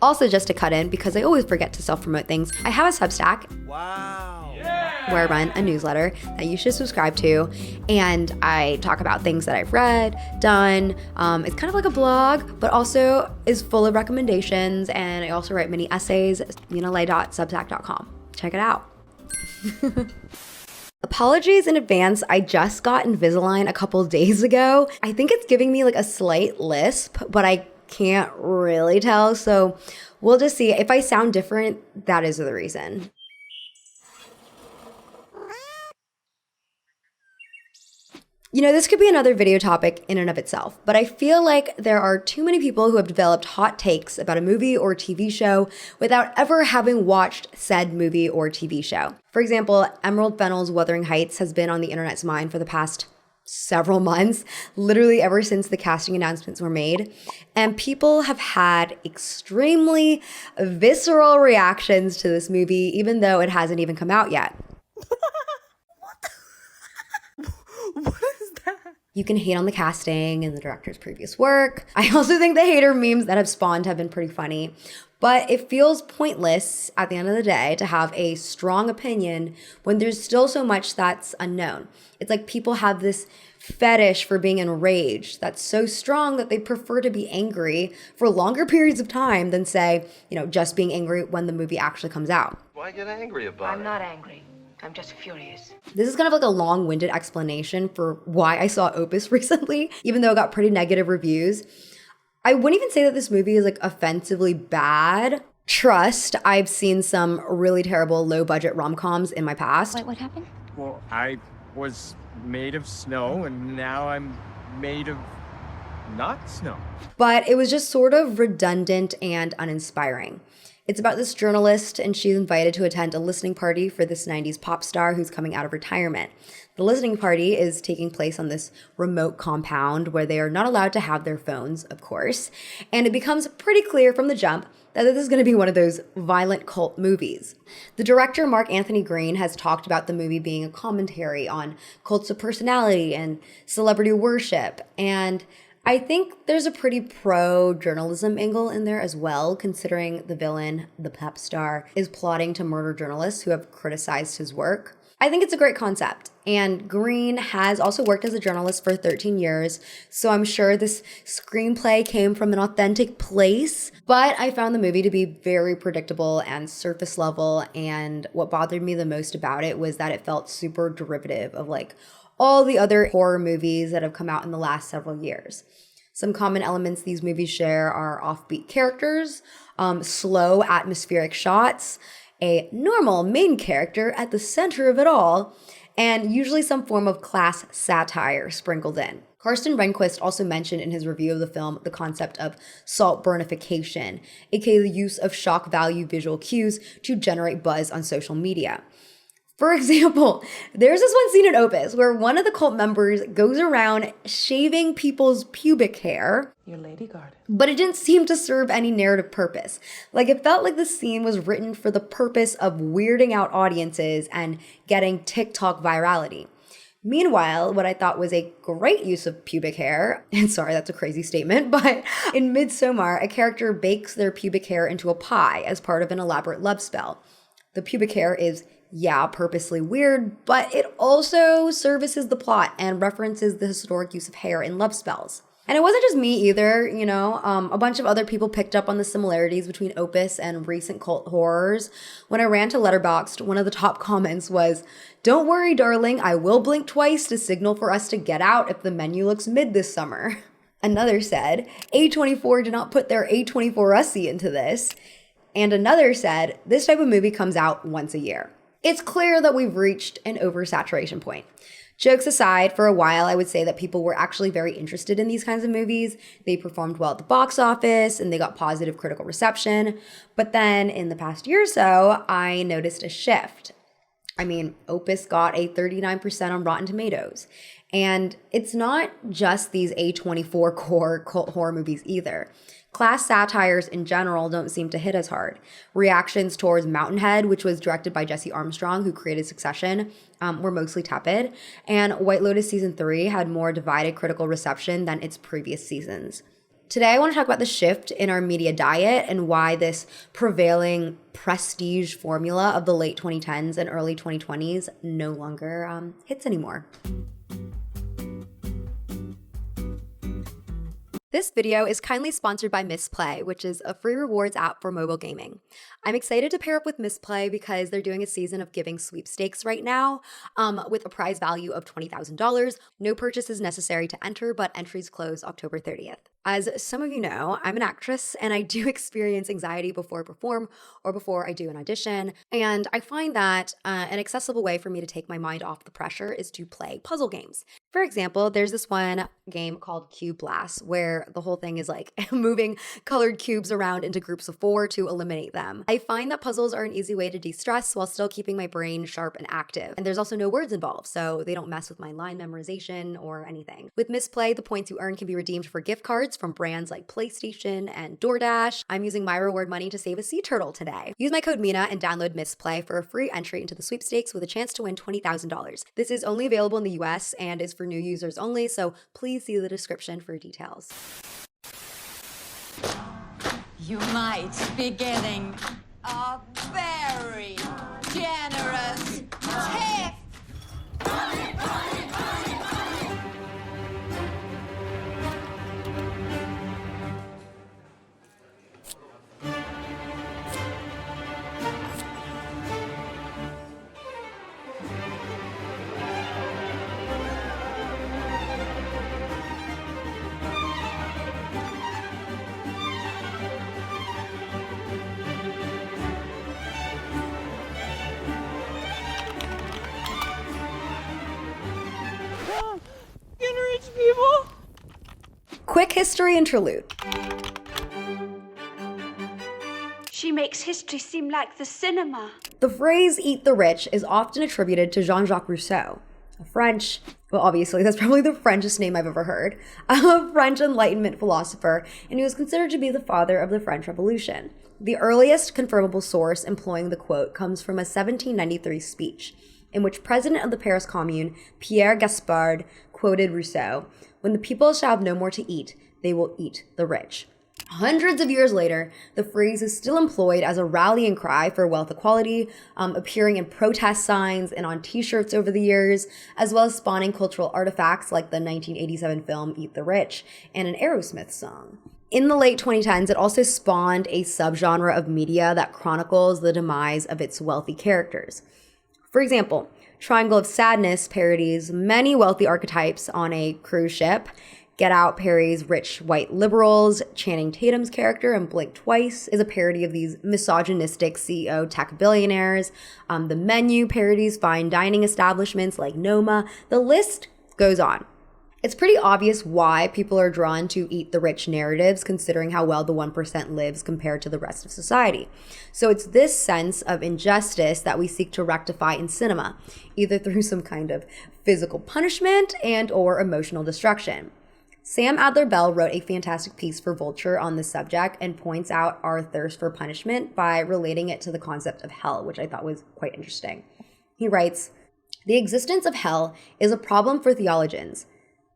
Also, just to cut in, because I always forget to self-promote things, I have a Substack. Wow. Yeah. Where I run a newsletter that you should subscribe to. And I talk about things that I've read, done. It's kind of like a blog, but also is full of recommendations. And I also write mini essays, minalay.substack.com. Check it out. Apologies in advance, I just got Invisalign a couple days ago. I think it's giving me like a slight lisp, but I can't really tell, so we'll just see. If I sound different, that is the reason. You know, this could be another video topic in and of itself, but I feel like there are too many people who have developed hot takes about a movie or TV show without ever having watched said movie or TV show. For example, Emerald Fennell's Wuthering Heights has been on the internet's mind for the past several months, literally ever since the casting announcements were made. And people have had extremely visceral reactions to this movie, even though it hasn't even come out yet. What is that? You can hate on the casting and the director's previous work. I also think the hater memes that have spawned have been pretty funny. But it feels pointless at the end of the day to have a strong opinion when there's still so much that's unknown. It's like people have this fetish for being enraged that's so strong that they prefer to be angry for longer periods of time than, say, just being angry when the movie actually comes out. Why get angry about it? I'm not angry. I'm just furious. This is kind of like a long-winded explanation for why I saw Opus recently, even though it got pretty negative reviews. I wouldn't even say that this movie is like offensively bad. Trust, I've seen some really terrible low-budget rom-coms in my past. Wait, what happened? Well, I was made of snow, and now I'm made of not snow. But it was just sort of redundant and uninspiring. It's about this journalist, and she's invited to attend a listening party for this 90s pop star who's coming out of retirement. The listening party is taking place on this remote compound where they are not allowed to have their phones, of course. And it becomes pretty clear from the jump that this is going to be one of those violent cult movies. The director, Mark Anthony Green, has talked about the movie being a commentary on cults of personality and celebrity worship. And I think there's a pretty pro-journalism angle in there as well, considering the villain, the pop star, is plotting to murder journalists who have criticized his work. I think it's a great concept, and Green has also worked as a journalist for 13 years, so I'm sure this screenplay came from an authentic place, but I found the movie to be very predictable and surface level, and what bothered me the most about it was that it felt super derivative of like all the other horror movies that have come out in the last several years. Some common elements these movies share are offbeat characters, slow atmospheric shots, a normal main character at the center of it all, and usually some form of class satire sprinkled in. Karsten Rehnquist also mentioned in his review of the film the concept of saltburnification, aka the use of shock value visual cues to generate buzz on social media. For example, there's this one scene in Opus where one of the cult members goes around shaving people's pubic hair. You're Lady Guard. But it didn't seem to serve any narrative purpose. Like, it felt like the scene was written for the purpose of weirding out audiences and getting TikTok virality. Meanwhile, what I thought was a great use of pubic hair, and sorry, that's a crazy statement, but in Midsommar, a character bakes their pubic hair into a pie as part of an elaborate love spell. The pubic hair is purposely weird, but it also services the plot and references the historic use of hair in love spells. And it wasn't just me either, a bunch of other people picked up on the similarities between Opus and recent cult horrors. When I ran to Letterboxd, one of the top comments was, "Don't worry, darling, I will blink twice to signal for us to get out if the menu looks mid this summer." Another said, A24 did not put their A24-Ussy into this. And another said, this type of movie comes out once a year. It's clear that we've reached an oversaturation point. Jokes aside, for a while, I would say that people were actually very interested in these kinds of movies. They performed well at the box office and they got positive critical reception. But then in the past year or so, I noticed a shift. Opus got a 39% on Rotten Tomatoes. And it's not just these A24-Core cult horror movies either. Class satires in general don't seem to hit as hard. Reactions towards Mountainhead, which was directed by Jesse Armstrong, who created Succession, were mostly tepid. And White Lotus Season 3 had more divided critical reception than its previous seasons. Today, I want to talk about the shift in our media diet and why this prevailing prestige formula of the late 2010s and early 2020s no longer hits anymore. This video is kindly sponsored by Misplay, which is a free rewards app for mobile gaming. I'm excited to pair up with Misplay because they're doing a season of giving sweepstakes right now with a prize value of $20,000. No purchase is necessary to enter, but entries close October 30th. As some of you know, I'm an actress and I do experience anxiety before I perform or before I do an audition. And I find that an accessible way for me to take my mind off the pressure is to play puzzle games. For example, there's this one game called Cube Blast where the whole thing is like moving colored cubes around into groups of 4 to eliminate them. I find that puzzles are an easy way to de-stress while still keeping my brain sharp and active. And there's also no words involved, so they don't mess with my line memorization or anything. With Misplay, the points you earn can be redeemed for gift cards from brands like PlayStation and DoorDash. I'm using my reward money to save a sea turtle today. Use my code Mina and download Misplay for a free entry into the sweepstakes with a chance to win $20,000. This is only available in the US and is for new users only, so please see the description for details. You might be getting a very generous tip. Rich people. Quick history interlude. She makes history seem like the cinema. The phrase eat the rich is often attributed to Jean-Jacques Rousseau, a French, well, obviously, that's probably the Frenchest name I've ever heard, a French Enlightenment philosopher, and he was considered to be the father of the French Revolution. The earliest confirmable source employing the quote comes from a 1793 speech, in which President of the Paris Commune, Pierre Gaspard, quoted Rousseau, "When the people shall have no more to eat, they will eat the rich." Hundreds of years later, the phrase is still employed as a rallying cry for wealth equality, appearing in protest signs and on t-shirts over the years, as well as spawning cultural artifacts like the 1987 film Eat the Rich and an Aerosmith song. In the late 2010s, it also spawned a subgenre of media that chronicles the demise of its wealthy characters. For example, Triangle of Sadness parodies many wealthy archetypes on a cruise ship. Get Out parodies rich white liberals. Channing Tatum's character in Blink Twice is a parody of these misogynistic CEO tech billionaires. The Menu parodies fine dining establishments like Noma. The list goes on. It's pretty obvious why people are drawn to eat the rich narratives, considering how well the 1% lives compared to the rest of society. So it's this sense of injustice that we seek to rectify in cinema, either through some kind of physical punishment and or emotional destruction. Sam Adler-Bell wrote a fantastic piece for Vulture on this subject and points out our thirst for punishment by relating it to the concept of hell, which I thought was quite interesting. He writes, "The existence of hell is a problem for theologians.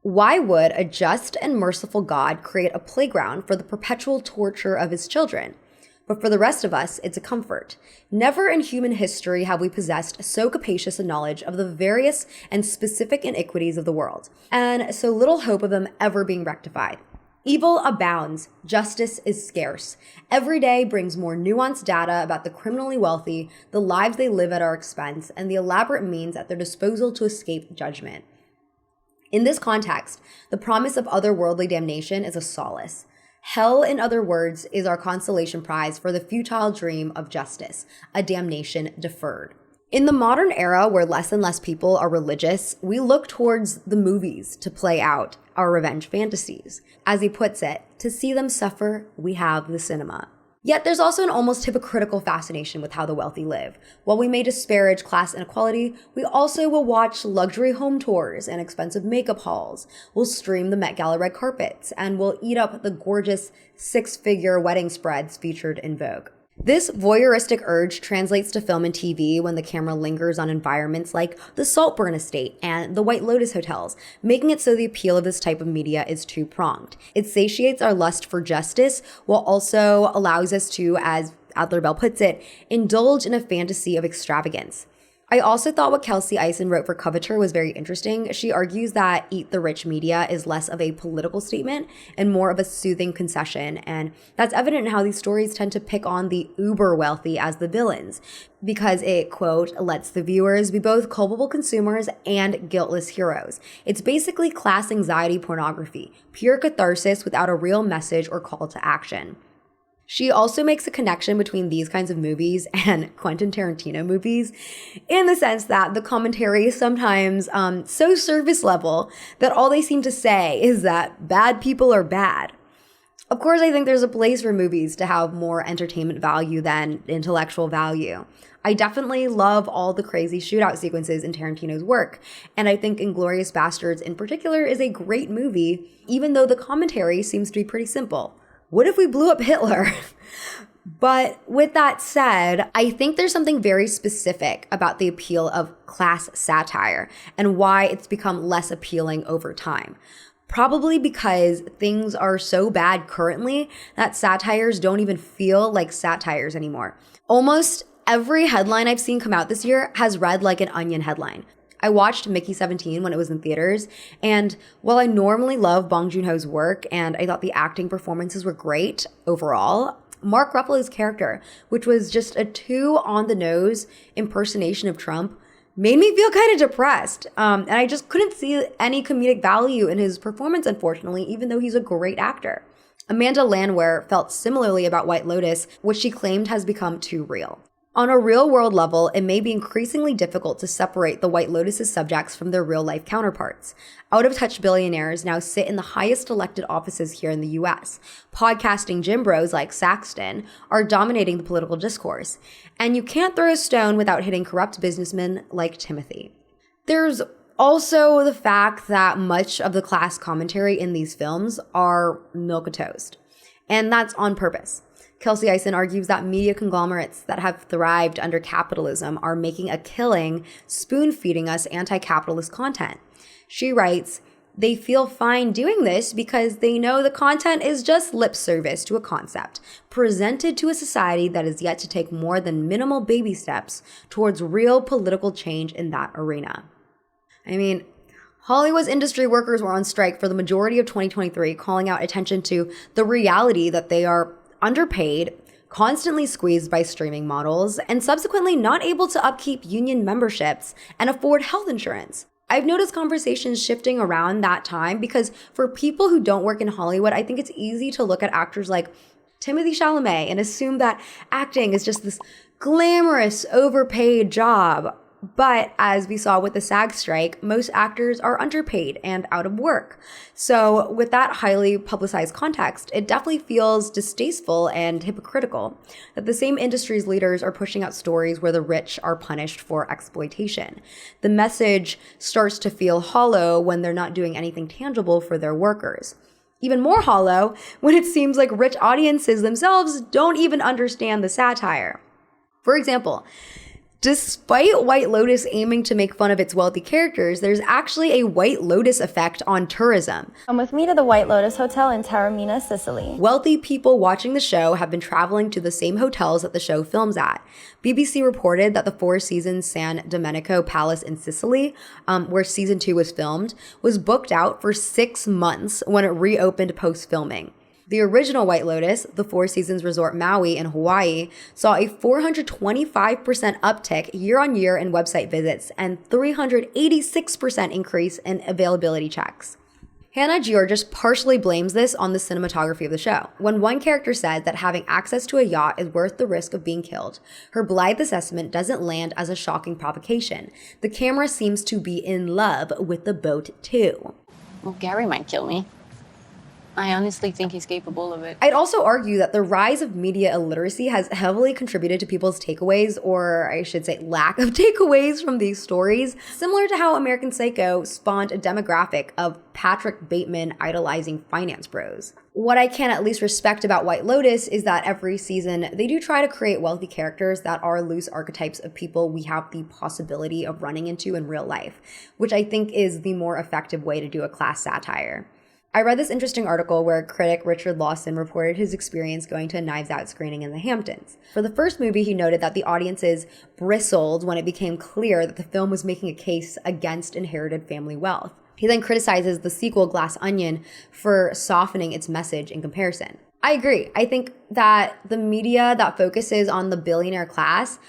Why would a just and merciful God create a playground for the perpetual torture of his children? But for the rest of us, it's a comfort. Never in human history have we possessed so capacious a knowledge of the various and specific iniquities of the world, and so little hope of them ever being rectified. Evil abounds, justice is scarce. Every day brings more nuanced data about the criminally wealthy, the lives they live at our expense, and the elaborate means at their disposal to escape judgment. In this context, the promise of otherworldly damnation is a solace. Hell, in other words, is our consolation prize for the futile dream of justice, a damnation deferred." In the modern era where less and less people are religious, we look towards the movies to play out our revenge fantasies. As he puts it, to see them suffer, we have the cinema. Yet there's also an almost hypocritical fascination with how the wealthy live. While we may disparage class inequality, we also will watch luxury home tours and expensive makeup hauls. We'll stream the Met Gala red carpets, and we'll eat up the gorgeous 6-figure wedding spreads featured in Vogue. This voyeuristic urge translates to film and TV when the camera lingers on environments like the Saltburn Estate and the White Lotus hotels, making it so the appeal of this type of media is two-pronged. It satiates our lust for justice while also allows us to, as Adler Bell puts it, indulge in a fantasy of extravagance. I also thought what Kelsey Eisen wrote for Coveter was very interesting. She argues that Eat the Rich media is less of a political statement and more of a soothing concession, and that's evident in how these stories tend to pick on the uber wealthy as the villains, because it, quote, lets the viewers be both culpable consumers and guiltless heroes. It's basically class anxiety pornography, pure catharsis without a real message or call to action. She also makes a connection between these kinds of movies and Quentin Tarantino movies in the sense that the commentary is sometimes so surface level that all they seem to say is that bad people are bad. Of course, I think there's a place for movies to have more entertainment value than intellectual value. I definitely love all the crazy shootout sequences in Tarantino's work, and I think Inglourious Basterds in particular is a great movie, even though the commentary seems to be pretty simple. What if we blew up Hitler? But with that said, I think there's something very specific about the appeal of class satire and why it's become less appealing over time. Probably because things are so bad currently that satires don't even feel like satires anymore. Almost every headline I've seen come out this year has read like an Onion headline. I watched Mickey 17 when it was in theaters, and while I normally love Bong Joon-ho's work and I thought the acting performances were great overall, Mark Ruffalo's character, which was just a too on-the-nose impersonation of Trump, made me feel kind of depressed. And I just couldn't see any comedic value in his performance, unfortunately, even though he's a great actor. Amanda Landwehr felt similarly about White Lotus, which she claimed has become too real. On a real-world level, it may be increasingly difficult to separate the White Lotus's subjects from their real-life counterparts. Out-of-touch billionaires now sit in the highest elected offices here in the US. Podcasting gym bros like Saxton are dominating the political discourse. And you can't throw a stone without hitting corrupt businessmen like Timothy. There's also the fact that much of the class commentary in these films are milquetoast. And that's on purpose. Kelsey Eisen argues that media conglomerates that have thrived under capitalism are making a killing spoon-feeding us anti-capitalist content. She writes, they feel fine doing this because they know the content is just lip service to a concept, presented to a society that is yet to take more than minimal baby steps towards real political change in that arena. I mean, Hollywood's industry workers were on strike for the majority of 2023, calling out attention to the reality that they are underpaid, constantly squeezed by streaming models, and subsequently not able to upkeep union memberships and afford health insurance. I've noticed conversations shifting around that time because for people who don't work in Hollywood, I think it's easy to look at actors like Timothée Chalamet and assume that acting is just this glamorous, overpaid job. But as we saw with the SAG strike, most actors are underpaid and out of work. So with that highly publicized context, it definitely feels distasteful and hypocritical that the same industry's leaders are pushing out stories where the rich are punished for exploitation. The message starts to feel hollow when they're not doing anything tangible for their workers. Even more hollow when it seems like rich audiences themselves don't even understand the satire. For example, despite White Lotus aiming to make fun of its wealthy characters, there's actually a White Lotus effect on tourism. Come with me to the White Lotus Hotel in Taormina, Sicily. Wealthy people watching the show have been traveling to the same hotels that the show films at. BBC reported that the Four Seasons San Domenico Palace in Sicily, where season 2 was filmed, was booked out for 6 months when it reopened post-filming. The original White Lotus, the Four Seasons Resort Maui in Hawaii, saw a 425% uptick year-on-year in website visits and 386% increase in availability checks. Hannah Georges partially blames this on the cinematography of the show. When one character said that having access to a yacht is worth the risk of being killed, her blithe assessment doesn't land as a shocking provocation. The camera seems to be in love with the boat too. Well, Gary might kill me. I honestly think he's capable of it. I'd also argue that the rise of media illiteracy has heavily contributed to people's takeaways, or I should say lack of takeaways from these stories, similar to how American Psycho spawned a demographic of Patrick Bateman idolizing finance bros. What I can at least respect about White Lotus is that every season they do try to create wealthy characters that are loose archetypes of people we have the possibility of running into in real life, which I think is the more effective way to do a class satire. I read this interesting article where critic Richard Lawson reported his experience going to a Knives Out screening in the Hamptons. For the first movie, he noted that the audiences bristled when it became clear that the film was making a case against inherited family wealth. He then criticizes the sequel Glass Onion for softening its message in comparison. I agree. I think that the media that focuses on the billionaire class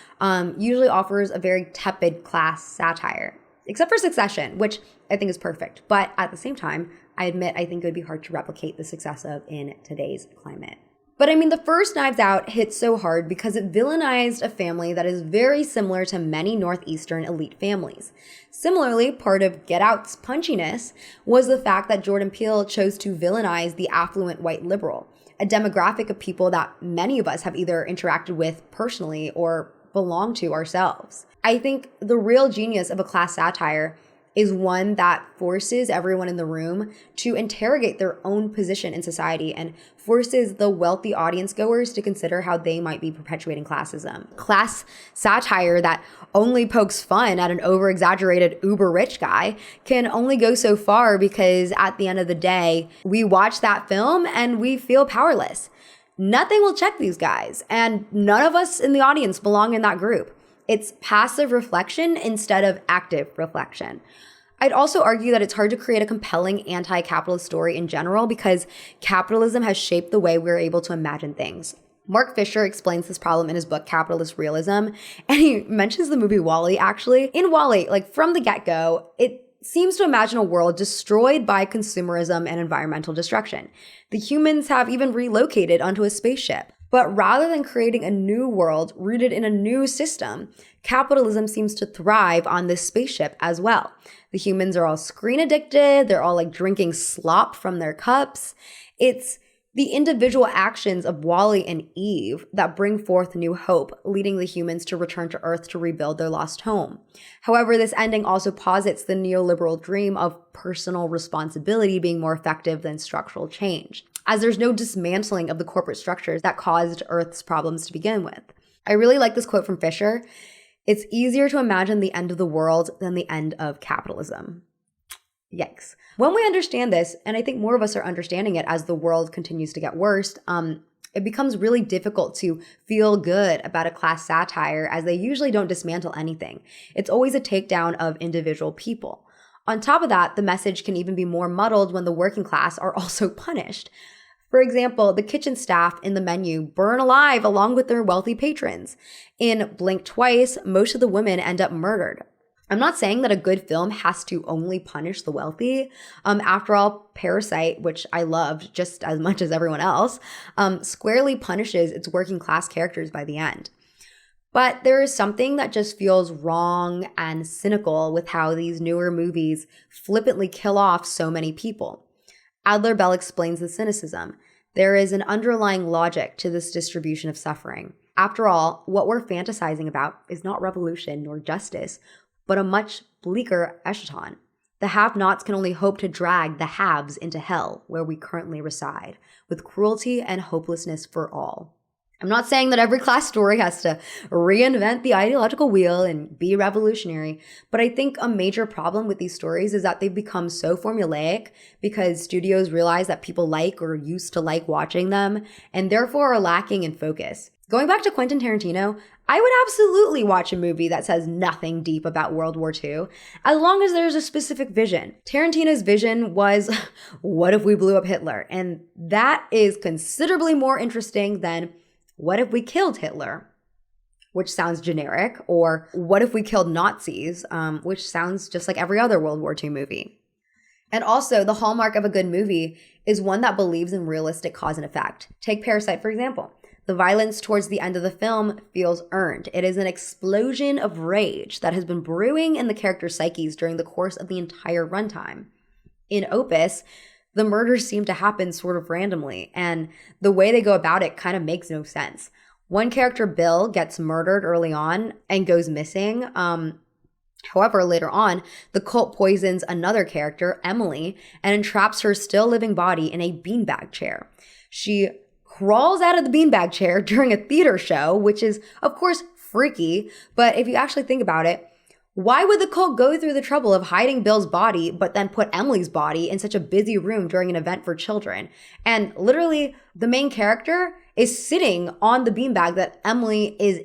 usually offers a very tepid class satire, except for Succession, which I think is perfect. But at the same time, I admit I think it would be hard to replicate the success of in today's climate. But I mean, the first Knives Out hit so hard because it villainized a family that is very similar to many Northeastern elite families. Similarly, part of Get Out's punchiness was the fact that Jordan Peele chose to villainize the affluent white liberal, a demographic of people that many of us have either interacted with personally or belong to ourselves. I think the real genius of a class satire is one that forces everyone in the room to interrogate their own position in society and forces the wealthy audience goers to consider how they might be perpetuating classism. Class satire that only pokes fun at an over-exaggerated uber-rich guy can only go so far because at the end of the day, we watch that film and we feel powerless. Nothing will check these guys, and none of us in the audience belong in that group. It's passive reflection instead of active reflection. I'd also argue that it's hard to create a compelling anti-capitalist story in general because capitalism has shaped the way we're able to imagine things. Mark Fisher explains this problem in his book, Capitalist Realism, and he mentions the movie WALL-E actually. In WALL-E, like from the get-go, it seems to imagine a world destroyed by consumerism and environmental destruction. The humans have even relocated onto a spaceship. But rather than creating a new world rooted in a new system, capitalism seems to thrive on this spaceship as well. The humans are all screen addicted. They're all like drinking slop from their cups. It's the individual actions of Wally and Eve that bring forth new hope, leading the humans to return to Earth to rebuild their lost home. However, this ending also posits the neoliberal dream of personal responsibility being more effective than structural change, as there's no dismantling of the corporate structures that caused Earth's problems to begin with. I really like this quote from Fisher. It's easier to imagine the end of the world than the end of capitalism. Yikes. When we understand this, and I think more of us are understanding it as the world continues to get worse, it becomes really difficult to feel good about a class satire as they usually don't dismantle anything. It's always a takedown of individual people. On top of that, the message can even be more muddled when the working class are also punished. For example, the kitchen staff in the menu burn alive along with their wealthy patrons. In Blink Twice, most of the women end up murdered. I'm not saying that a good film has to only punish the wealthy. After all, Parasite, which I loved just as much as everyone else, squarely punishes its working class characters by the end. But there is something that just feels wrong and cynical with how these newer movies flippantly kill off so many people. Adler Bell explains the cynicism. There is an underlying logic to this distribution of suffering. After all, what we're fantasizing about is not revolution nor justice, but a much bleaker eschaton. The have-nots can only hope to drag the haves into hell, where we currently reside, with cruelty and hopelessness for all. I'm not saying that every class story has to reinvent the ideological wheel and be revolutionary, but I think a major problem with these stories is that they've become so formulaic because studios realize that people like or used to like watching them, and therefore are lacking in focus. Going back to Quentin Tarantino, I would absolutely watch a movie that says nothing deep about World War II, as long as there's a specific vision. Tarantino's vision was, what if we blew up Hitler? And that is considerably more interesting than, what if we killed Hitler? Which sounds generic, or what if we killed Nazis? Which sounds just like every other World War II movie. And also, the hallmark of a good movie is one that believes in realistic cause and effect. Take Parasite, for example. The violence towards the end of the film feels earned. It is an explosion of rage that has been brewing in the characters' psyches during the course of the entire runtime. In Opus, The murders seem to happen sort of randomly, and the way they go about it kind of makes no sense. One character, Bill, gets murdered early on and goes missing. However, later on, the cult poisons another character, Emily, and entraps her still living body in a beanbag chair. She crawls out of the beanbag chair during a theater show, which is, of course, freaky. But if you actually think about it, why would the cult go through the trouble of hiding Bill's body, but then put Emily's body in such a busy room during an event for children? And literally, the main character is sitting on the beanbag that Emily is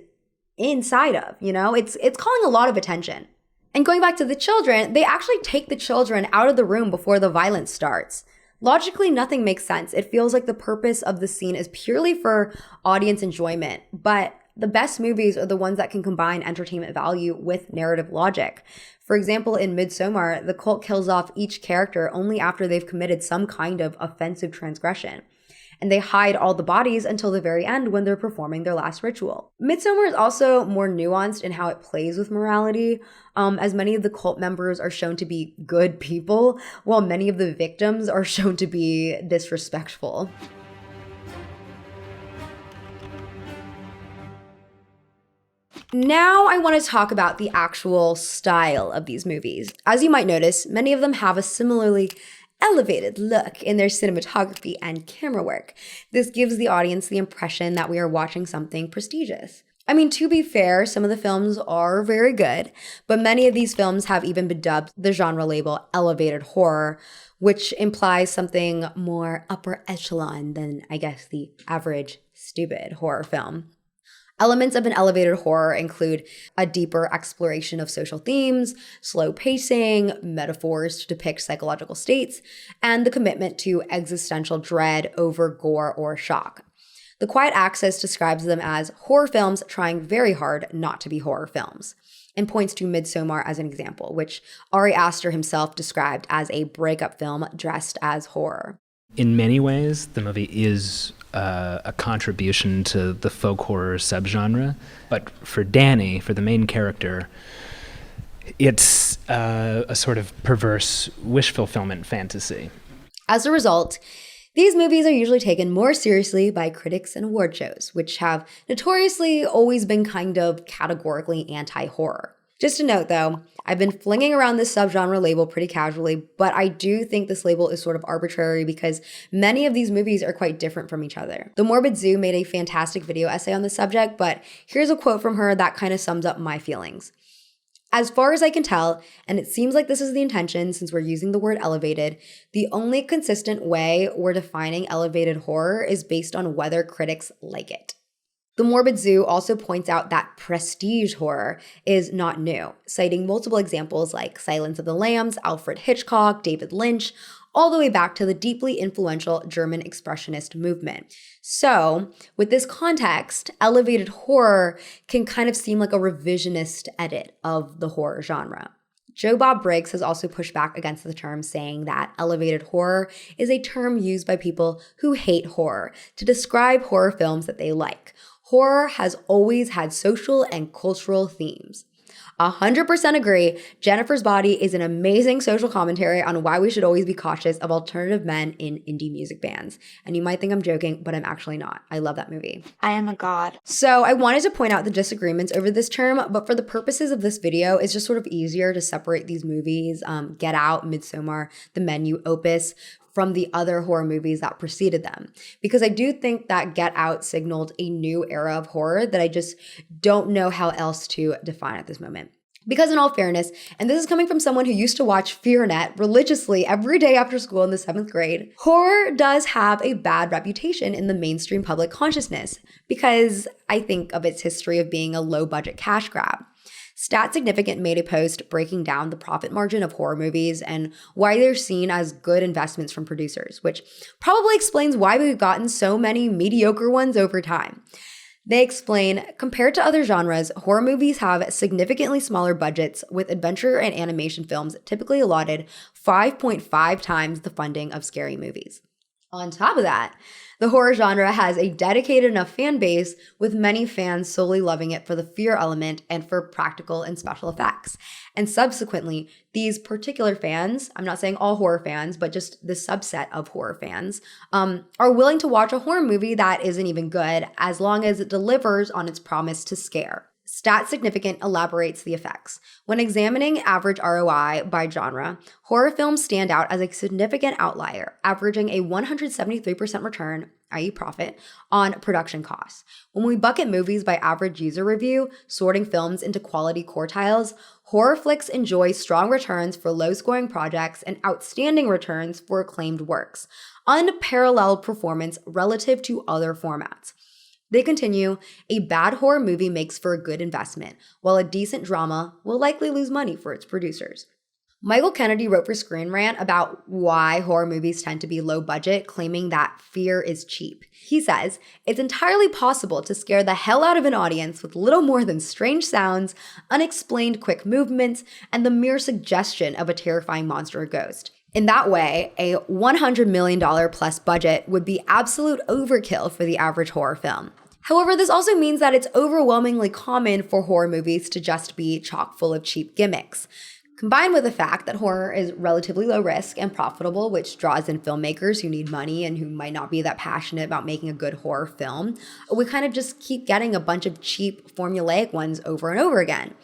inside of, you know? It's calling a lot of attention. And going back to the children, they actually take the children out of the room before the violence starts. Logically, nothing makes sense. It feels like the purpose of the scene is purely for audience enjoyment, but the best movies are the ones that can combine entertainment value with narrative logic. For example, in Midsommar, the cult kills off each character only after they've committed some kind of offensive transgression. And they hide all the bodies until the very end when they're performing their last ritual. Midsommar is also more nuanced in how it plays with morality, as many of the cult members are shown to be good people, while many of the victims are shown to be disrespectful. Now I want to talk about the actual style of these movies. As you might notice, many of them have a similarly elevated look in their cinematography and camera work. This gives the audience the impression that we are watching something prestigious. I mean, to be fair, some of the films are very good, but many of these films have even been dubbed the genre label elevated horror, which implies something more upper echelon than, I guess, the average stupid horror film. Elements of an elevated horror include a deeper exploration of social themes, slow pacing, metaphors to depict psychological states, and the commitment to existential dread over gore or shock. The Quiet Access describes them as horror films trying very hard not to be horror films, and points to Midsommar as an example, which Ari Aster himself described as a breakup film dressed as horror. In many ways, the movie is a contribution to the folk horror subgenre, but for Danny, for the main character, it's a sort of perverse wish fulfillment fantasy. As a result, these movies are usually taken more seriously by critics and award shows, which have notoriously always been kind of categorically anti-horror. Just a note though, I've been flinging around this subgenre label pretty casually, but I do think this label is sort of arbitrary because many of these movies are quite different from each other. The Morbid Zoo made a fantastic video essay on the subject, but here's a quote from her that kind of sums up my feelings. As far as I can tell, and it seems like this is the intention since we're using the word elevated, the only consistent way we're defining elevated horror is based on whether critics like it. The Morbid Zoo also points out that prestige horror is not new, citing multiple examples like Silence of the Lambs, Alfred Hitchcock, David Lynch, all the way back to the deeply influential German Expressionist movement. So, with this context, elevated horror can kind of seem like a revisionist edit of the horror genre. Joe Bob Briggs has also pushed back against the term, saying that elevated horror is a term used by people who hate horror to describe horror films that they like. Horror has always had social and cultural themes. 100% agree, Jennifer's Body is an amazing social commentary on why we should always be cautious of alternative men in indie music bands. And you might think I'm joking, but I'm actually not. I love that movie. I am a god. So I wanted to point out the disagreements over this term, but for the purposes of this video, it's just sort of easier to separate these movies, Get Out, Midsommar, the Menu Opus, from the other horror movies that preceded them. Because I do think that Get Out signaled a new era of horror that I just don't know how else to define at this moment. Because in all fairness, and this is coming from someone who used to watch FearNet religiously every day after school in the 7th grade, horror does have a bad reputation in the mainstream public consciousness because I think of its history of being a low-budget cash grab. Stat Significant made a post breaking down the profit margin of horror movies and why they're seen as good investments from producers, which probably explains why we've gotten so many mediocre ones over time. They explain, compared to other genres, horror movies have significantly smaller budgets, with adventure and animation films typically allotted 5.5 times the funding of scary movies. On top of that, the horror genre has a dedicated enough fan base, with many fans solely loving it for the fear element and for practical and special effects. And subsequently, these particular fans, I'm not saying all horror fans, but just the subset of horror fans, are willing to watch a horror movie that isn't even good as long as it delivers on its promise to scare. Stat Significant elaborates the effects. When examining average ROI by genre, horror films stand out as a significant outlier, averaging a 173% return, i.e. profit, on production costs. When we bucket movies by average user review, sorting films into quality quartiles, horror flicks enjoy strong returns for low-scoring projects and outstanding returns for acclaimed works. Unparalleled performance relative to other formats. They continue, a bad horror movie makes for a good investment, while a decent drama will likely lose money for its producers. Michael Kennedy wrote for Screen Rant about why horror movies tend to be low budget, claiming that fear is cheap. He says, it's entirely possible to scare the hell out of an audience with little more than strange sounds, unexplained quick movements, and the mere suggestion of a terrifying monster or ghost. In that way, a $100 million plus budget would be absolute overkill for the average horror film. However, this also means that it's overwhelmingly common for horror movies to just be chock full of cheap gimmicks. Combined with the fact that horror is relatively low risk and profitable, which draws in filmmakers who need money and who might not be that passionate about making a good horror film, we kind of just keep getting a bunch of cheap formulaic ones over and over again.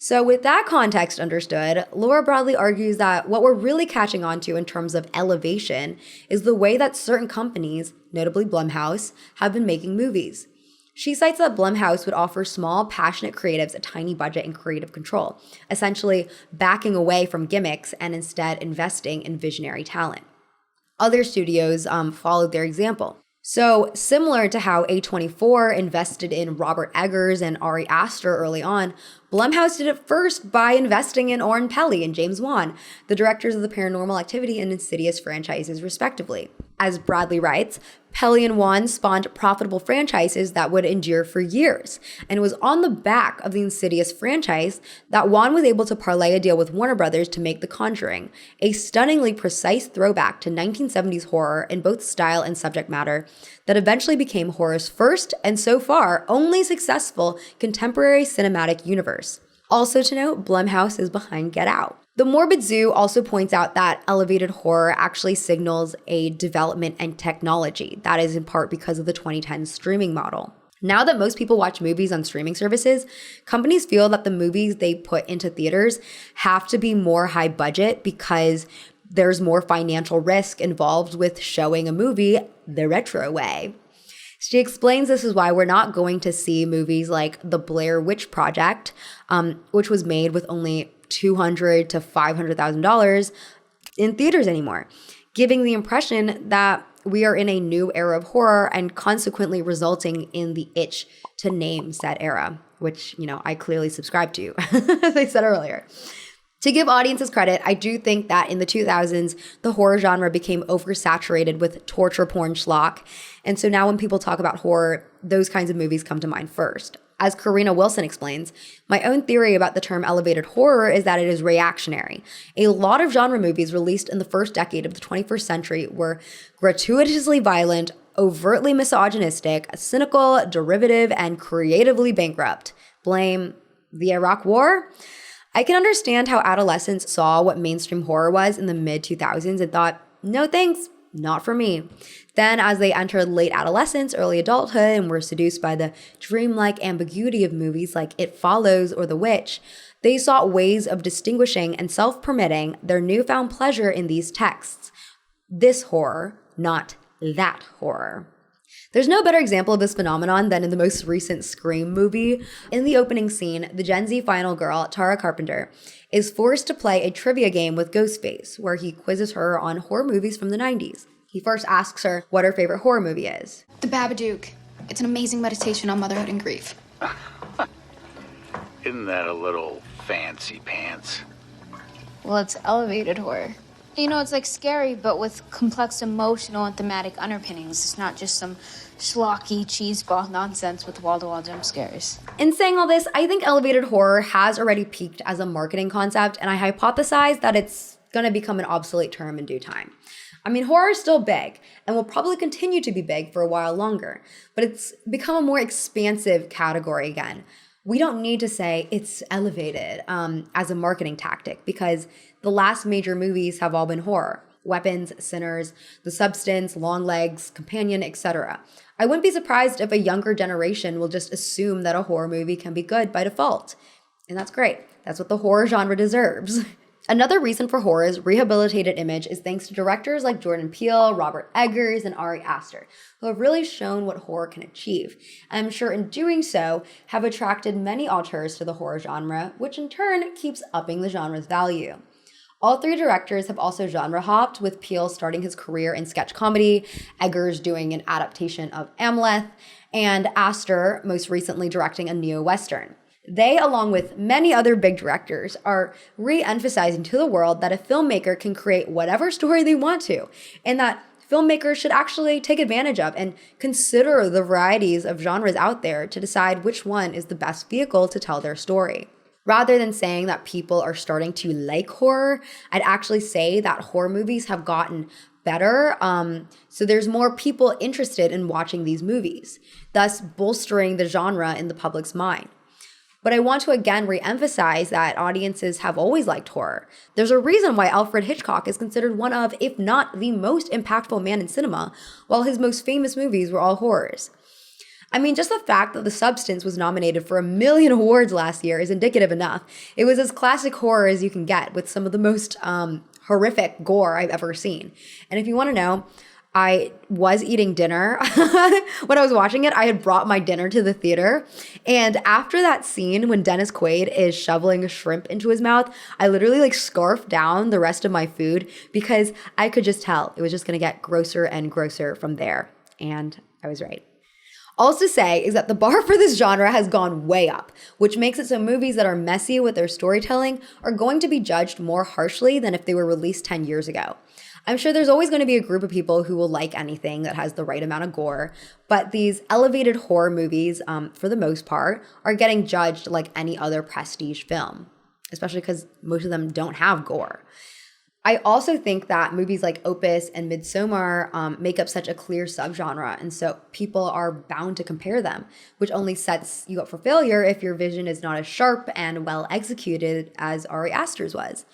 So with that context understood, Laura Broadley argues that what we're really catching on to in terms of elevation is the way that certain companies, notably Blumhouse, have been making movies. She cites that Blumhouse would offer small, passionate creatives a tiny budget and creative control, essentially backing away from gimmicks and instead investing in visionary talent. Other studios followed their example. So similar to how A24 invested in Robert Eggers and Ari Aster early on, Blumhouse did it first by investing in Oren Peli and James Wan, the directors of the Paranormal Activity and Insidious franchises respectively. As Bradley writes, Peli and Wan spawned profitable franchises that would endure for years, and it was on the back of the Insidious franchise that Wan was able to parlay a deal with Warner Brothers to make The Conjuring, a stunningly precise throwback to 1970s horror in both style and subject matter that eventually became horror's first and so far only successful contemporary cinematic universe. Also to note, Blumhouse is behind Get Out. The Morbid Zoo also points out that elevated horror actually signals a development and technology. That is in part because of the 2010 streaming model. Now that most people watch movies on streaming services, companies feel that the movies they put into theaters have to be more high budget because there's more financial risk involved with showing a movie the retro way. She explains this is why we're not going to see movies like The Blair Witch Project, which was made with only $200,000 to $500,000 in theaters anymore, giving the impression that we are in a new era of horror and consequently resulting in the itch to name said era, which, I clearly subscribe to, as I said earlier. To give audiences credit, I do think that in the 2000s, the horror genre became oversaturated with torture porn schlock. And so now when people talk about horror, those kinds of movies come to mind first. As Karina Wilson explains, my own theory about the term elevated horror is that it is reactionary. A lot of genre movies released in the first decade of the 21st century were gratuitously violent, overtly misogynistic, cynical, derivative, and creatively bankrupt. Blame the Iraq War? I can understand how adolescents saw what mainstream horror was in the mid-2000s and thought, no thanks, not for me. Then as they entered late adolescence, early adulthood, and were seduced by the dreamlike ambiguity of movies like It Follows or The Witch, they sought ways of distinguishing and self-permitting their newfound pleasure in these texts. This horror, not that horror. There's no better example of this phenomenon than in the most recent Scream movie. In the opening scene, the Gen Z final girl, Tara Carpenter, is forced to play a trivia game with Ghostface, where he quizzes her on horror movies from the 90s. He first asks her what her favorite horror movie is. The Babadook. It's an amazing meditation on motherhood and grief. Isn't that a little fancy pants? Well, it's elevated horror. It's like scary, but with complex emotional and thematic underpinnings. It's not just some schlocky cheeseball nonsense with wall-to-wall jump scares. In saying all this, I think elevated horror has already peaked as a marketing concept, and I hypothesize that it's going to become an obsolete term in due time. I mean, horror is still big and will probably continue to be big for a while longer, but it's become a more expansive category again. We don't need to say it's elevated as a marketing tactic because the last major movies have all been horror. Weapons, Sinners, The Substance, Longlegs, Companion, etc. I wouldn't be surprised if a younger generation will just assume that a horror movie can be good by default. And that's great. That's what the horror genre deserves. Another reason for horror's rehabilitated image is thanks to directors like Jordan Peele, Robert Eggers, and Ari Aster, who have really shown what horror can achieve. And I'm sure in doing so, have attracted many auteurs to the horror genre, which in turn keeps upping the genre's value. All three directors have also genre hopped, with Peele starting his career in sketch comedy, Eggers doing an adaptation of Amleth, and Aster most recently directing a neo-western. They, along with many other big directors, are re-emphasizing to the world that a filmmaker can create whatever story they want to, and that filmmakers should actually take advantage of and consider the varieties of genres out there to decide which one is the best vehicle to tell their story. Rather than saying that people are starting to like horror, I'd actually say that horror movies have gotten better, so there's more people interested in watching these movies, thus bolstering the genre in the public's mind. But I want to again re-emphasize that audiences have always liked horror. There's a reason why Alfred Hitchcock is considered one of, if not the most impactful man in cinema, while his most famous movies were all horrors. I mean, just the fact that The Substance was nominated for 1 million awards last year is indicative enough. It was as classic horror as you can get, with some of the most horrific gore I've ever seen. And if you want to know, I was eating dinner. When I was watching it, I had brought my dinner to the theater. And after that scene when Dennis Quaid is shoveling a shrimp into his mouth, I literally scarfed down the rest of my food because I could just tell it was just going to get grosser and grosser from there. And I was right. All to say is that the bar for this genre has gone way up, which makes it so movies that are messy with their storytelling are going to be judged more harshly than if they were released 10 years ago. I'm sure there's always going to be a group of people who will like anything that has the right amount of gore, but these elevated horror movies, for the most part, are getting judged like any other prestige film, especially because most of them don't have gore. I also think that movies like Opus and Midsommar make up such a clear subgenre, and so people are bound to compare them, which only sets you up for failure if your vision is not as sharp and well executed as Ari Aster's was.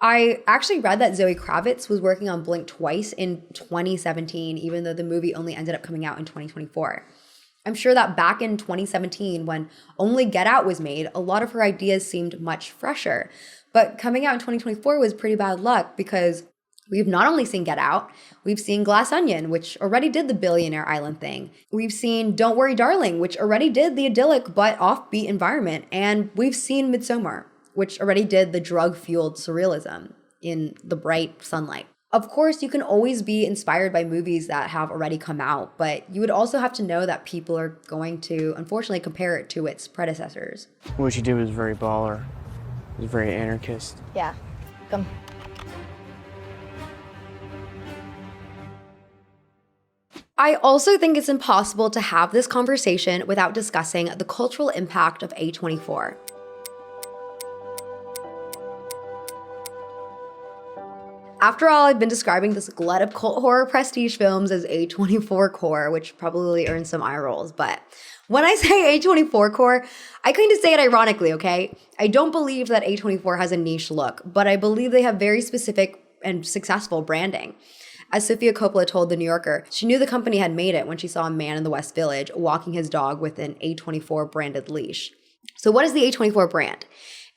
I actually read that Zoe Kravitz was working on Blink twice in 2017, even though the movie only ended up coming out in 2024. I'm sure that back in 2017, when only Get Out was made, a lot of her ideas seemed much fresher. But coming out in 2024 was pretty bad luck because we've not only seen Get Out, we've seen Glass Onion, which already did the Billionaire Island thing. We've seen Don't Worry Darling, which already did the idyllic but offbeat environment. And we've seen Midsommar, which already did the drug-fueled surrealism in the bright sunlight. Of course, you can always be inspired by movies that have already come out, but you would also have to know that people are going to, unfortunately, compare it to its predecessors. What she did was very baller. It was very anarchist. Yeah, come. I also think it's impossible to have this conversation without discussing the cultural impact of A24. After all, I've been describing this glut of cult horror prestige films as A24-Core, which probably earns some eye rolls, but when I say A24-Core, I kind of say it ironically, okay? I don't believe that A24 has a niche look, but I believe they have very specific and successful branding. As Sofia Coppola told The New Yorker, she knew the company had made it when she saw a man in the West Village walking his dog with an A24 branded leash. So what is the A24 brand?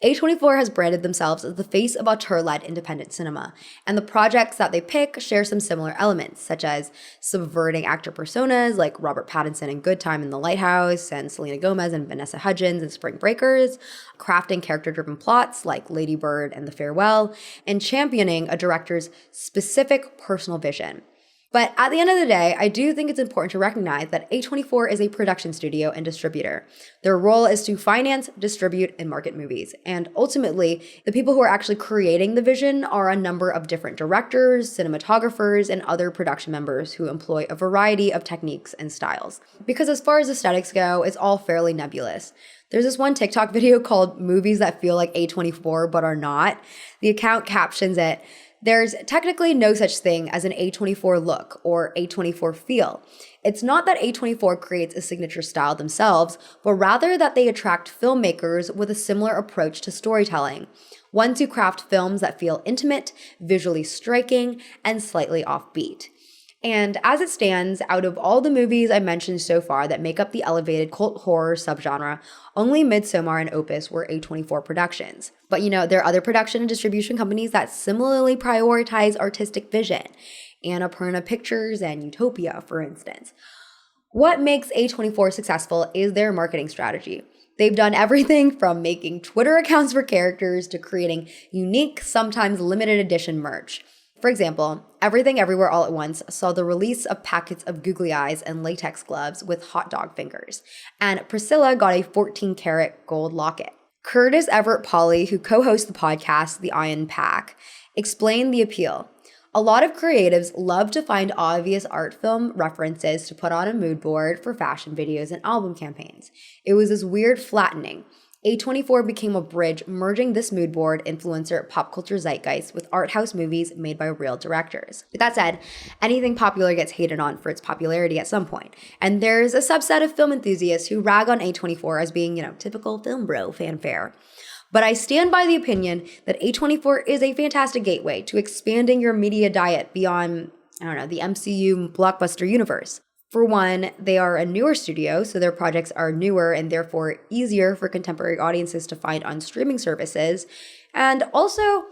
A24 has branded themselves as the face of auteur-led independent cinema, and the projects that they pick share some similar elements, such as subverting actor personas like Robert Pattinson in Good Time in The Lighthouse, and Selena Gomez and Vanessa Hudgens in Spring Breakers, crafting character-driven plots like Lady Bird and The Farewell, and championing a director's specific personal vision. But at the end of the day, I do think it's important to recognize that A24 is a production studio and distributor. Their role is to finance, distribute, and market movies. And ultimately, the people who are actually creating the vision are a number of different directors, cinematographers, and other production members who employ a variety of techniques and styles. Because as far as aesthetics go, it's all fairly nebulous. There's this one TikTok video called Movies That Feel Like A24 But Are Not. The account captions it, There's technically no such thing as an A24 look or A24 feel. It's not that A24 creates a signature style themselves, but rather that they attract filmmakers with a similar approach to storytelling. Ones who craft films that feel intimate, visually striking, and slightly offbeat. And as it stands, out of all the movies I mentioned so far that make up the elevated cult horror subgenre, only Midsommar and Opus were A24 productions. But there are other production and distribution companies that similarly prioritize artistic vision. Annapurna Pictures and Utopia, for instance. What makes A24 successful is their marketing strategy. They've done everything from making Twitter accounts for characters to creating unique, sometimes limited edition merch. For example, Everything Everywhere All at Once saw the release of packets of googly eyes and latex gloves with hot dog fingers, and Priscilla got a 14-karat gold locket. Curtis Everett Polly, who co-hosts the podcast The Iron Pack, explained the appeal. A lot of creatives love to find obvious art film references to put on a mood board for fashion videos and album campaigns. It was this weird flattening. A24 became a bridge merging this mood board influencer pop culture zeitgeist with art house movies made by real directors. With that said, anything popular gets hated on for its popularity at some point. And there's a subset of film enthusiasts who rag on A24 as being, typical film bro fanfare. But I stand by the opinion that A24 is a fantastic gateway to expanding your media diet beyond, the MCU blockbuster universe. For one, they are a newer studio, so their projects are newer and therefore easier for contemporary audiences to find on streaming services. And also,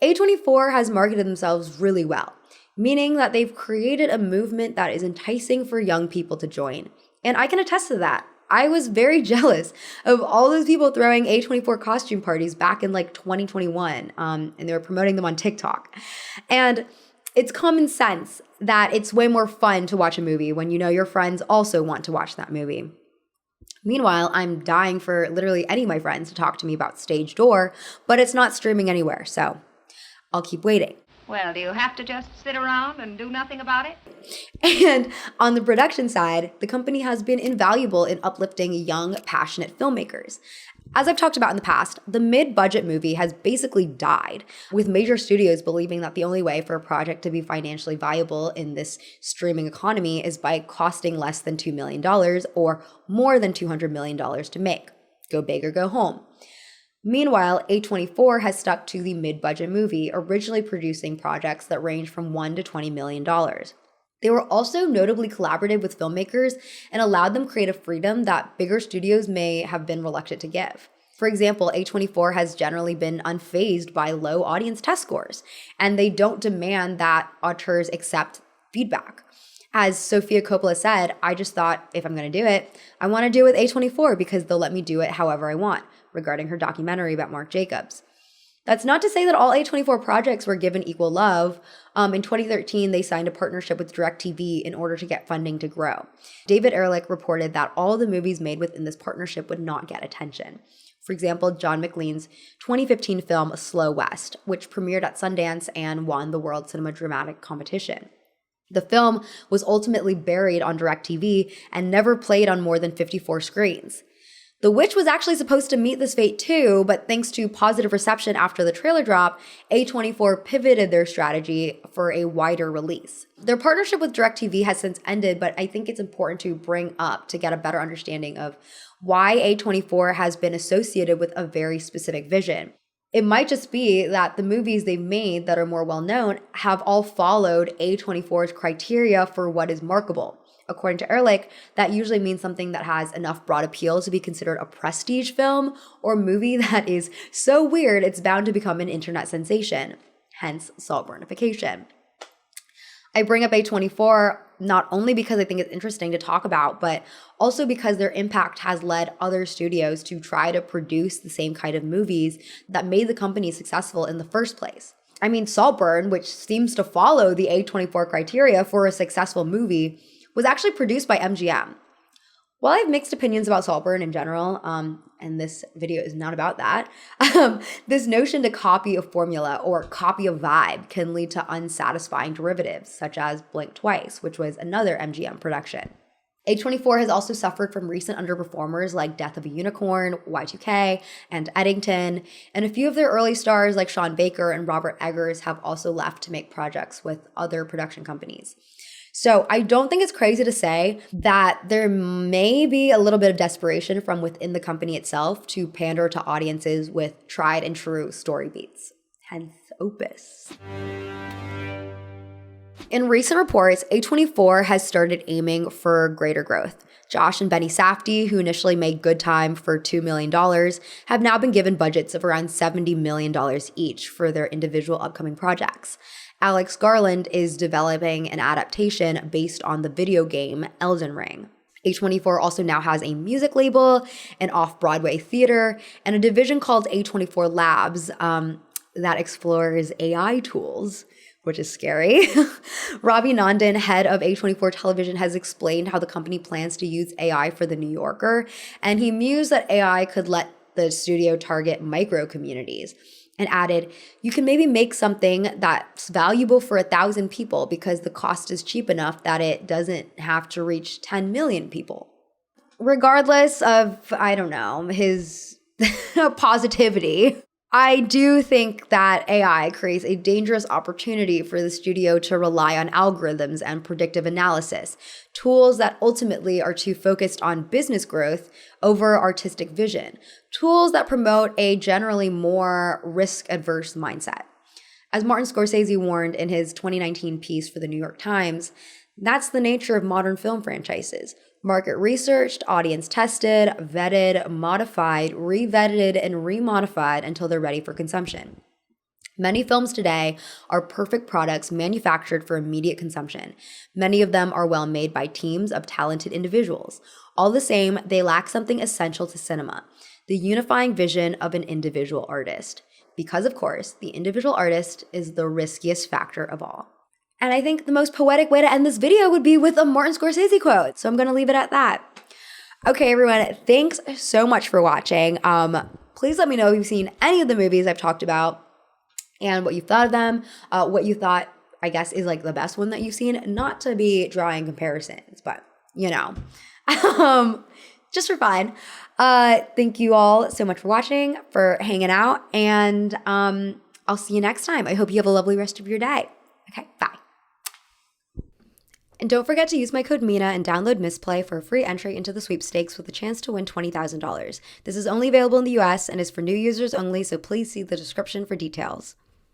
A24 has marketed themselves really well, meaning that they've created a movement that is enticing for young people to join. And I can attest to that. I was very jealous of all those people throwing A24 costume parties back in 2021, and they were promoting them on TikTok. And it's common sense that it's way more fun to watch a movie when your friends also want to watch that movie. Meanwhile, I'm dying for literally any of my friends to talk to me about Stage Door, but it's not streaming anywhere, so I'll keep waiting. Well, do you have to just sit around and do nothing about it? And on the production side, the company has been invaluable in uplifting young, passionate filmmakers. As I've talked about in the past, the mid-budget movie has basically died, with major studios believing that the only way for a project to be financially viable in this streaming economy is by costing less than $2 million or more than $200 million to make. Go big or go home. Meanwhile, A24 has stuck to the mid-budget movie, originally producing projects that range from $1 to $20 million. They were also notably collaborative with filmmakers and allowed them creative freedom that bigger studios may have been reluctant to give. For example, A24 has generally been unfazed by low audience test scores, and they don't demand that auteurs accept feedback. As Sofia Coppola said, I just thought, if I'm going to do it, I want to do it with A24 because they'll let me do it however I want, regarding her documentary about Marc Jacobs. That's not to say that all A24 projects were given equal love. In 2013, they signed a partnership with DirecTV in order to get funding to grow. David Ehrlich reported that all the movies made within this partnership would not get attention. For example, John McLean's 2015 film Slow West, which premiered at Sundance and won the World Cinema Dramatic Competition. The film was ultimately buried on DirecTV and never played on more than 54 screens. The Witch was actually supposed to meet this fate too, but thanks to positive reception after the trailer drop, A24 pivoted their strategy for a wider release. Their partnership with DirecTV has since ended, but I think it's important to bring up to get a better understanding of why A24 has been associated with a very specific vision. It might just be that the movies they've made that are more well-known have all followed A24's criteria for what is marketable. According to Ehrlich, that usually means something that has enough broad appeal to be considered a prestige film or movie that is so weird it's bound to become an internet sensation, hence Saltburnification. I bring up A24 not only because I think it's interesting to talk about, but also because their impact has led other studios to try to produce the same kind of movies that made the company successful in the first place. I mean, Saltburn, which seems to follow the A24 criteria for a successful movie, was actually produced by MGM. While I have mixed opinions about Saltburn in general, and this video is not about that, this notion to copy a formula or copy a vibe can lead to unsatisfying derivatives, such as Blink Twice, which was another MGM production. A24 has also suffered from recent underperformers like Death of a Unicorn, Y2K, and Eddington, and a few of their early stars like Sean Baker and Robert Eggers have also left to make projects with other production companies. So I don't think it's crazy to say that there may be a little bit of desperation from within the company itself to pander to audiences with tried and true story beats, hence Opus. In recent reports, A24 has started aiming for greater growth. Josh and Benny Safdie, who initially made Good Time for $2 million, have now been given budgets of around $70 million each for their individual upcoming projects. Alex Garland is developing an adaptation based on the video game Elden Ring. A24 also now has a music label, an off-Broadway theater, and a division called A24 Labs that explores AI tools, which is scary. Ravi Nandan, head of A24 Television, has explained how the company plans to use AI for The New Yorker, and he mused that AI could let the studio target micro communities, and added, you can maybe make something that's valuable for 1,000 people because the cost is cheap enough that it doesn't have to reach 10 million people. Regardless of, I don't know, his positivity, I do think that AI creates a dangerous opportunity for the studio to rely on algorithms and predictive analysis, tools that ultimately are too focused on business growth over artistic vision, tools that promote a generally more risk-averse mindset. As Martin Scorsese warned in his 2019 piece for the New York Times, that's the nature of modern film franchises. Market researched, audience tested, vetted, modified, re-vetted, and remodified until they're ready for consumption. Many films today are perfect products manufactured for immediate consumption. Many of them are well made by teams of talented individuals. All the same, they lack something essential to cinema, the unifying vision of an individual artist. Because, of course, the individual artist is the riskiest factor of all. And I think the most poetic way to end this video would be with a Martin Scorsese quote. So I'm going to leave it at that. Okay, everyone, thanks so much for watching. Please let me know if you've seen any of the movies I've talked about and what you thought of them, what you thought, I guess, is like the best one that you've seen. Not to be drawing comparisons, but, you know, just for fun. Thank you all so much for watching, for hanging out, and I'll see you next time. I hope you have a lovely rest of your day. Okay, bye. And don't forget to use my code Mina and download Misplay for a free entry into the sweepstakes with a chance to win $20,000. This is only available in the US and is for new users only, so please see the description for details.